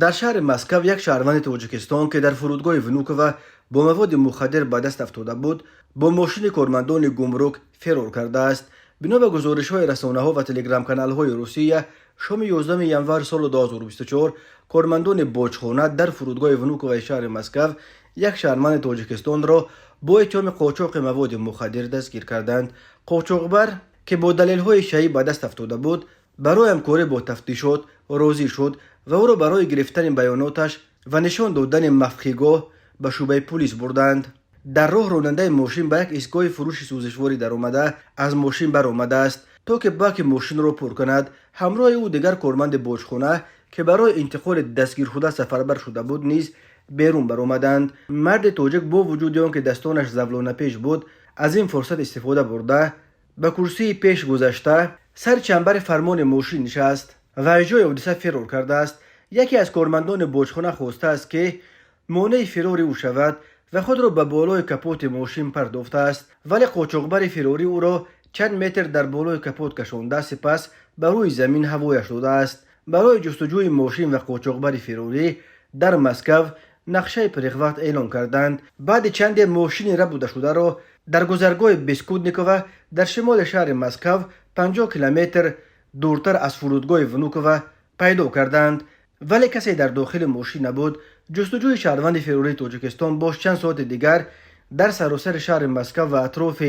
در شهر مسکو یک شهروند تاجیکستان که در فرودگاه ونوکووا با مواد مخدر به دست افتاده بود با ماشین کارمندان گمرک فرار کرده است. بنا به گزارش‌های رسانه‌ها و تلگرام کانال‌های روسیه، شام 11 ژانویه سال 2024 کارمندان باجخانه در فرودگاه ونوکووا شهر مسکو یک شهروند تاجیکستان را با اتهام قاچاق مواد مخدر دستگیر کردند. قاچاقبر که با دلیل‌های شیعی به دست افتاده بود، برای همکاری با تفتیشات راضی شد و او را برای گرفتن بیاناتش و نشان دادن مفخیگاه به شعبه پلیس بردند. در راه راننده ماشین به یک ایستگاه فروش سوزشواری در آمده از ماشین برآمده است تا که باک ماشین را پر کند. همراه او دیگر کارمند باجخانه که برای انتقال دستگیر شده سفربر شده بود نیز بیرون برآمدند. مرد تاجیک با وجود آنکه دستانش زولانه پیش بود از این فرصت استفاده برده به کرسی پیش گذشته سر چنبر فرمان ماشین نشست و از جای حادثه فرار کرده است. یکی از کارمندان باجخانه خواسته است که مانع فرار او شود و خود را به بالای کپوت ماشین پرداخته است، ولی قاچاقبر فراری او را چند متر در بالای کپوت کشانده سپس بر روی زمین هوایش داده است. برای جستجوی ماشین و قاچاقبر فراری در مسکو نقشه پرخوت اعلام کردند. بعد چند ماشین ربوده شده را در گذرگاه بیسکودنیکووا در شمال شهر مسکو 50 کیلومتر دورتر از فرودگاه ونوکووا پیدا کردند، ولی کسی در داخل ماشین نبود. جستجوی شهروند فراری تاجیکستان باز چند ساعت دیگر در سراسر شهر مسکو و اطراف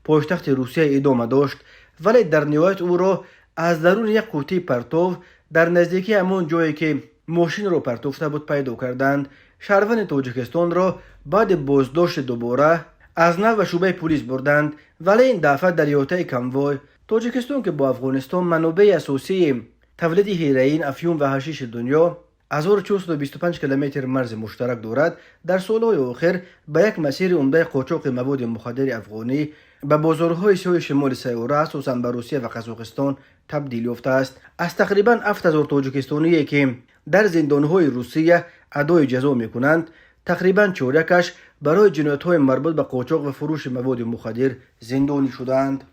پایتخت روسیه ادامه داشت، ولی در نهایت او را از درون یک قوطی پرتو در نزدیکی همان جایی که ماشین را پرتافته بود پیدا کردند. شهروند تاجیکستان را بعد بازداشت دوباره از نو و شعبه پلیس بردند، ولی این دفعه در احاطه کنوای. تاجیکستان که با افغانستان منابع اساسی تولید هیروئین، افیون و حشیش دنیا 1425 کیلومتر مرز مشترک دارد، در سالهای آخر به یک مسیر عمده قاچاق مواد مخدر افغانی به بازارهای سوی شمال سیاره اساساً به روسیه و قزاقستان تبدیل یافته است. از تقریباً 7000 تاجیکستانی که در زندانهای روسیه ادای جزا میکنند، تقریباً چهارکش برای جنایت‌های مربوط به قاچاق و فروش مواد مخدر زندانی شدند.